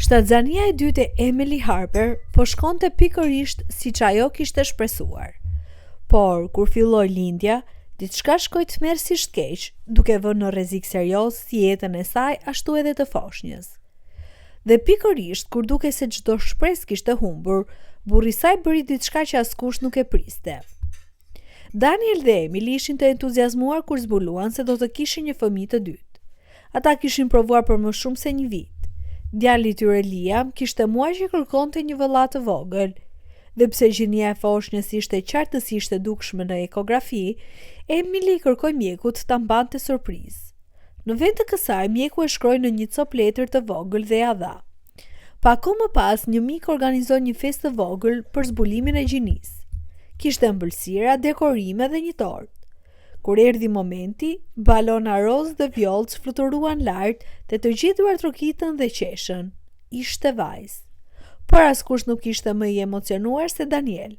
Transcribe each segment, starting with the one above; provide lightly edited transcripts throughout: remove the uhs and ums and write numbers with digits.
Shtatzania e dytë e Emily Harper po shkonte pikërisht siç ajo kishte shpresuar. Por kur filloi lindja, diçka shkoi tmerrsisht keq, duke vënë në rrezik serioz si jetën e saj ashtu edhe të foshnjës. Dhe pikërisht kur duke se çdo shpresë kishte humbur, burri i saj bëri diçka që askush nuk e priste. Daniel dhe Emily ishin të entuziazmuar kur zbuluan se do të kishin një fëmijë të dytë. Ata kishin provuar për më shumë se një vit. Djali i tyre Liam kishte muaj që kërkonte një vëlla të vogël, dhe pse gjinia e foshnjës ishte qartësisht e dukshme në ekografi, Emily kërkoi mjekut ta mbante surprizë. Në vend të kësaj, mjeku e shkroi në një copë letër të vogël dhe ja dha. Pak më pas, një mik organizoi një festë të vogël për zbulimin e gjinisë. Kishte ëmbëlsira, dekorime dhe një tortë. Kur erdhi momenti, balona roz dhe vjollc fluturuan lart dhe të gjithë u trokitën dhe qeshën. Ishte vajzë. Por askush nuk ishte më i emocionuar se Daniel.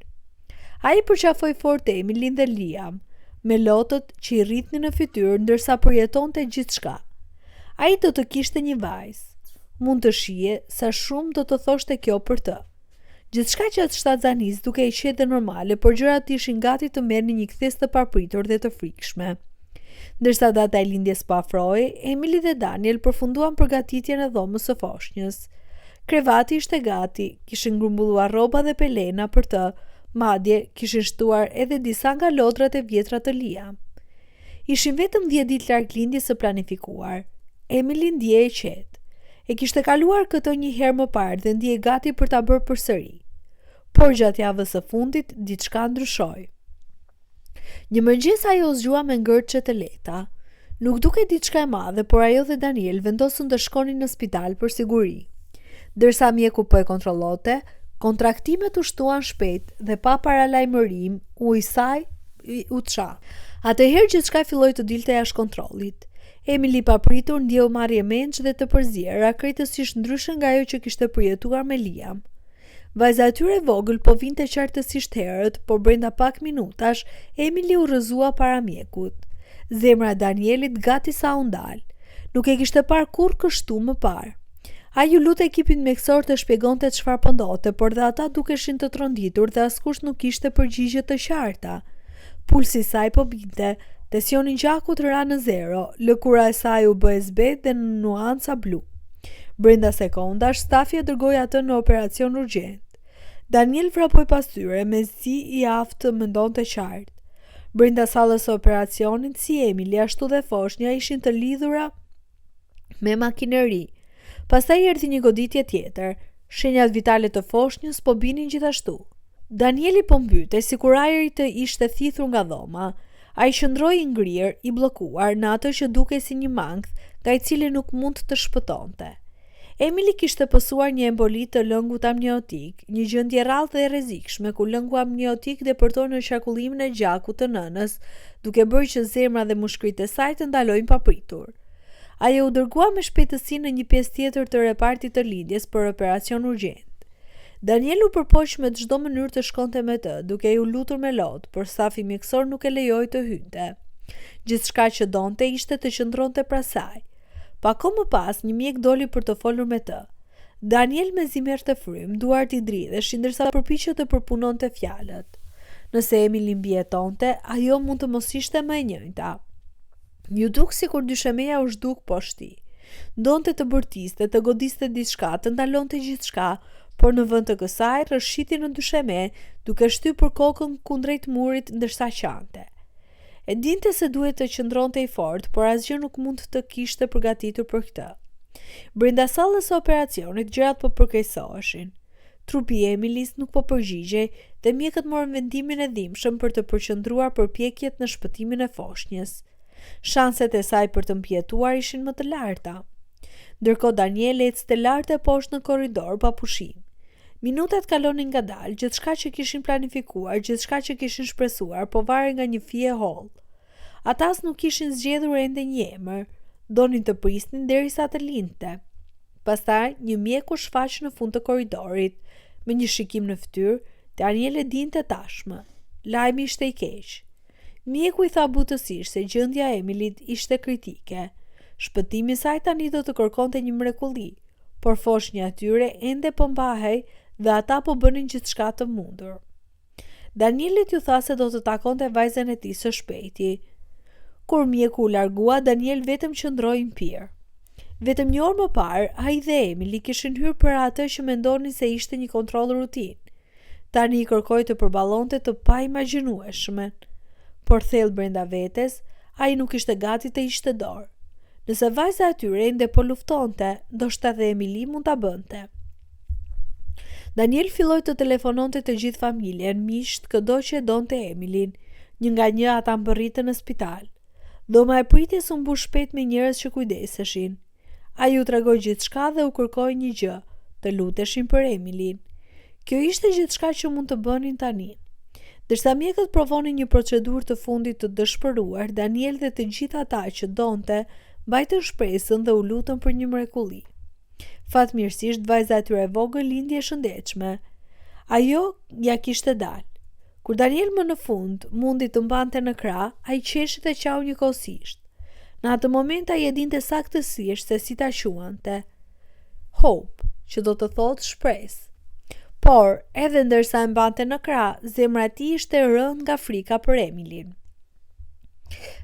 Ai përqafoi fort Emily dhe Liam, me lotët që i rritnin në fytyrë ndërsa përjetonte gjithçka. Ai do të kishte një vajzë. Mund të shije sa shumë do të thoshte kjo për të. Gjithçka gjatë shtatzanisë duke i qenë normale, por gjërat ishin gati të merrnin një kthes të papritur dhe të frikshme. Ndërsa data e lindjes po afrohej, Emily dhe Daniel përfunduan përgatitjen e dhomës së foshnjës. Krevati ishte gati, kishin grumbulluar rroba dhe pelena për të, madje kishin shtuar edhe disa nga lodrat e vjetra të Liam. Ishin vetëm 10 ditë larg lindjes së planifikuar. Emily ndjehej qetë. E kishte kaluar këtë një herë më parë dhe ndjehej gati për ta bërë përsëri. Por gjatë javës së fundit diçka ndryshoi. Një mëngjes ajo zgjua me ngërçe të lehta. Nuk dukej diçka e madhe, por ajo dhe Daniel vendosën të shkonin në spital për siguri. Dërsa mjeku po e kontrollonte, kontraktimet u shtuan shpejt dhe pa paralajmërim, u i saj u ça. Atëherë gjithçka filloi të dilte jashtë kontrollit. Emily papritur ndjeu marrje mendsh dhe të përziera, krejtësisht ndryshe nga ajo që kishte përjetuar me Liam. Vajza e tyre vogël po vinte qartësisht herët, por brenda pak minutash Emily u rrëzua para mjekut. Zemra e Danielit gati sa u ndal. Nuk e kishte parë kurrë kështu më parë. Ai u lut ekipin mjekësor të shpjegonte çfarë po ndodhte, por dhe ata dukeshin të tronditur dhe askush nuk kishte përgjigje të qarta. Pulsi i saj po binte, tensioni i gjakut ra në zero, lëkura e saj u bë e zbetë dhe në nuanca blu. Brenda sekondash, stafi e dërgoi atë në operacion urgjent. Daniel vrapoi pas tyre, mezi i aftë mendonte qartë. Brenda sallës së operacionit, si Emily ashtu dhe foshnja ishin të lidhura me makineri. Pastaj erdhi një goditje tjetër. Shenjat vitale të foshnjës po binin gjithashtu. Danieli po mbytej sikur ajri të ishte thithur nga dhoma. Ai qëndroi i ngrirë, i bllokuar në atë që dukej si një mangth, nga i cili nuk mund të shpëtonte. Emily kishte pësuar një emboli të lëngut amniotik, një gjendje rrallë dhe rrezikshme ku lëngu amniotik depërton në qarkullimin e gjakut të nënës, duke bërë që zemra dhe mushkëritë e saj të ndalojnë papritur. Ajo u dërgua me shpejtësi në një pjesë tjetër të repartit të lindjes për operacion urgjent. Daniel u përpoq me çdo mënyrë të shkonte me të, duke u lutur me lot, por stafi mjekësor nuk e lejoi të hynte. Gjithçka që donte ishte të qëndronte pranë saj. Pak më pas, një mjek doli për të folur me të. Daniel me zimer të frym, duart i dridhesh, ndërsa përpiqej të përpunonte fjalët. Nëse Emily mbijetonte, ajo mund të mos ishte më e njëjta. Ju duk sikur dyshemeja u zhduk poshti. Donte të bërtiste, të godiste diçka, të ndalonte gjithçka, por në vend të kësaj rrëshiti në dysheme, duke shtypur kokën kundrejt murit ndërsa qante. E dinte se duhet të qëndronte i fortë, por asgjë nuk mund të kishte përgatitur për këtë. Brenda sallës së operacionit gjërat po përkeqësoheshin. Trupi i Emilys nuk po përgjigjej dhe mjekët morën vendimin e dhimbshëm për të përqendruar përpjekjet në shpëtimin e foshnjës. Shanset e saj për të mbijetuar ishin më të larta. Ndërkohë Daniel ecte lart e poshtë në korridor pa pushim. Minutat kalonin ngadalë, gjithçka që kishin planifikuar, gjithçka që kishin shpresuar, po varej nga një fije holl. Ata as nuk kishin zgjedhur ende një emër, donin të prisnin derisa të lindte. Pastaj një mjek u shfaq në fund të korridorit, me një shikim në fytyrë, Daniel e dinte tashmë. Lajmi ishte i keq. Mjeku i tha butësisht se gjendja e Emilit ishte kritike. Shpëtimi i saj tani do të kërkonte një mrekulli, por foshnja atyre ende po mbahej dhe ata po bënin gjithçka të mundur. Danielit ju tha se do të takonte vajzën e tij së shpejti. Kur mjeku u largua, Daniel vetëm qëndroi impir. Vetëm një orë më parë, ai dhe Emily kishin hyrë për atë që mendonin se ishte një kontroll rutinë. Tani i kërkoi të përballonte të paimagjinueshmen, por thellë brenda vetes, ai nuk ishte gati të hiqte dorë. Nëse vajza atyre ende po luftonte, ndoshta dhe Emily mund ta bënte. Daniel filloi të telefononte të gjithë familjen, miqt, këdo që e donte Emilyn. Një nga një ata mbërritën në spital. Dhoma e pritjes u mbush shpejt me njerëz që kujdeseshin. Ai u tregoi gjithçka dhe u kërkoi një gjë, të luteshin për Emilyn. Kjo ishte gjithçka që mund të bënin tani. Dërsa mjekët provonin një procedurë të fundit të dëshpëruar, Daniel dhe të gjithë ata që donte mbajtën shpresën dhe u lutën për një mrekulli. Fatmirësisht vajza e tyre e vogël lindi e shëndetshme. Ajo ja kishte dalë. Kur Daniel më në fund mundi të mbante në krah, ai qeshi dhe qau njëkohësisht. Në atë moment ai e dinte saktësisht se si ta quante. Hope, që do të thotë shpresë. Por, edhe ndërsa e mbante në krah, zemra e tij ishte rënë nga frika për Emilyn.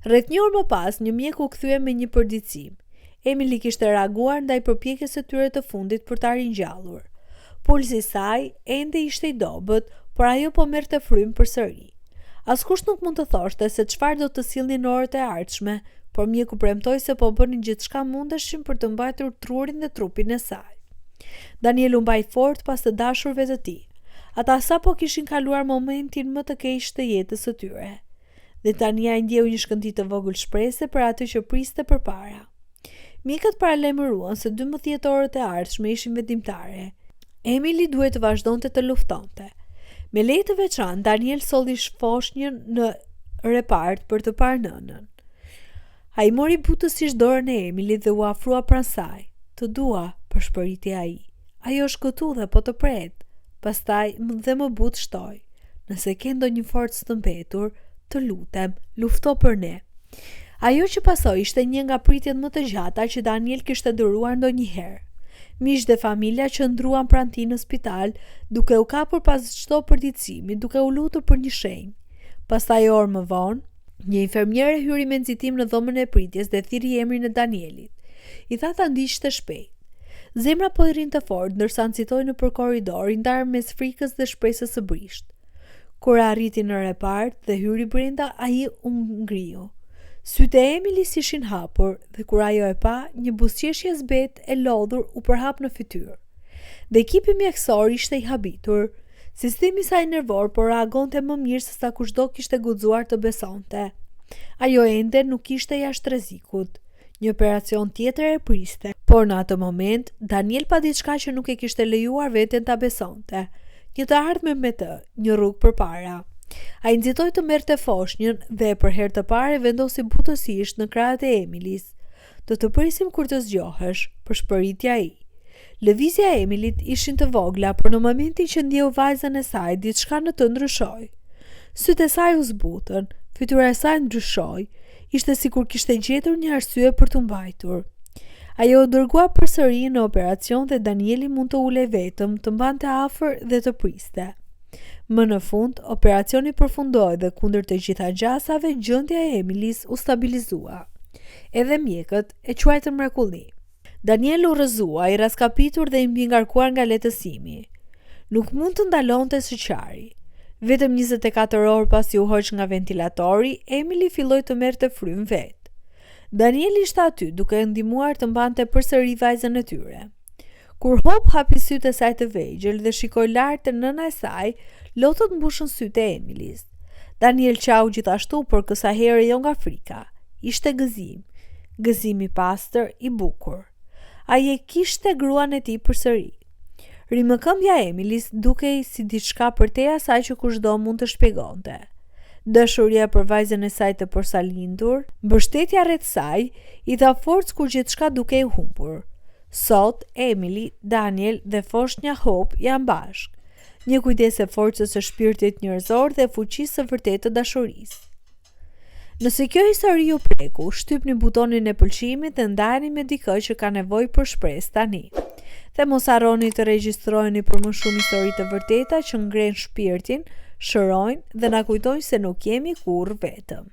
Rreth një orë më pas, një mjek u kthye me një përditësim. Emily kishte reaguar ndaj përpjekjes së tyre të fundit për ta ringjallur. Pulsi i saj ende ishte i dobët, por ajo po merrte frym përsëri. Askush nuk mund të thoshte se çfarë do të sillnin orët e ardhshme, por mjeku premtoi se po bënin gjithçka mundeshin për të mbajtur trurin dhe trupin e saj. Daniel u mbaj fort pas të dashurve të tij. Ata sapo kishin kaluar momentin më të keq të jetës së tyre. Dhe tani ai ndjeu një shkëndijë të vogël shprese për atë që priste përpara. Mjekët paralajmëruan se 12 orët e ardhshme ishin vendimtare. Emily duhet të vazhdonte të luftonte. Me leje të veçantë, Daniel solli foshnjën në repart për të parë nënën. Ai mori butësisht dorën e Emily dhe u afrua pranë saj. Të dua, përshpëriti ai. Ajo shkëtu dhe po të pret. Pastaj dhe më but shtoi. Nëse ke ndonjë forcë të mbetur, të lutem, lufto për ne. Ajo që pasoi ishte një nga pritjet më të gjata që Daniel kishte dëruar ndonjëherë. Miq dhe familja që ndruan pranë tij në spital, duke u kapur pas çdo përditësimi, duke u lutur për një shenjë. Pastaj orë më vonë, një infermiere hyri me nxitim në dhomën e pritjes dhe thiri emrin e Danielit. I tha ta ndiqte shpejt. Zemra po i rinte fort ndërsa ncitoi nëpër korridor, i ndarë mes frikës dhe shpresës së brisht. Kur arriti në repart dhe hyri brenda, ai u ngriu. Sytë e Emily ishin hapur dhe kur ajo e pa, një buzëqeshje zbet e lodhur u përhap në fytyrë. Dhe ekipi mjekësor ishte i habitur. Sistemi i saj nervor po reagonte më mirë se sa kushdo kishte guxuar të besonte. Ajo ende nuk ishte jashtë rrezikut. Një operacion tjetër e priste, por në atë moment Daniel pa diçka që nuk e kishte lejuar veten ta besonte. Një të ardhme me të, një rrugë përpara. Ai nxitoi të merrte foshnjën dhe për herë të parë vendosi butësisht në krahët e Emilys. Do të prisim kur të zgjohesh, përshpëriti ai. Lëvizja e Emilit ishin të vogla, por në momentin që ndjeu vajzën e saj, diçka në të ndryshoi. Sytë e saj u zbutën, fytyra e saj ndryshoi, ishte sikur kishte gjetur një arsye për të mbajtur. Ajo u dërgua përsëri në operacion dhe Danieli mund të ulej vetëm, të mbante afër dhe të priste. Më në fund, operacioni përfundoi dhe kundër të gjitha gjasave, gjendja e Emilys u stabilizua. Edhe mjekët e quajtën mrekulli. Daniel u rrëzua, i raskapitur dhe i mbingarkuar nga letësimi. Nuk mund të ndalonte së qari. Vetëm 24 orë pasi u hoq nga ventilatori, Emily filloi të merrte frym vet. Daniel ishte aty duke ndihmuar të mbante përsëri vajzën e tyre. Kur Hope hapi sytë e saj të vegjël dhe shikoi lart te nëna e saj, lotët mbushën sytë e Emilys. Daniel qau gjithashtu, por kësa herë jo nga frika. Ishte gëzim. Gëzim i pastër, i bukur. Ai e kishte gruan e tij përsëri. Rimëkëmbja e Emilys dukej si diçka përtej asaj që kushdo mund të shpjegonte. Dashuria për vajzën e saj të përsalindur, mbështetja rreth saj, i dha forcë kur gjithçka dukej humbur. Sot, Emily, Daniel dhe foshnja Hope janë bashkë. Një kujdes e forcës së shpirtit njerëzor dhe fuqisë së vërtetë të dashurisë. Nëse kjo histori ju preku, shtypni butonin e pëlqimit dhe ndajeni me dikë që ka nevojë për shpresë tani. Dhe mos harroni të regjistroheni për më shumë histori të vërteta që ngren shpirtin, shërojnë dhe na kujtojnë se nuk jemi kurrë vetëm.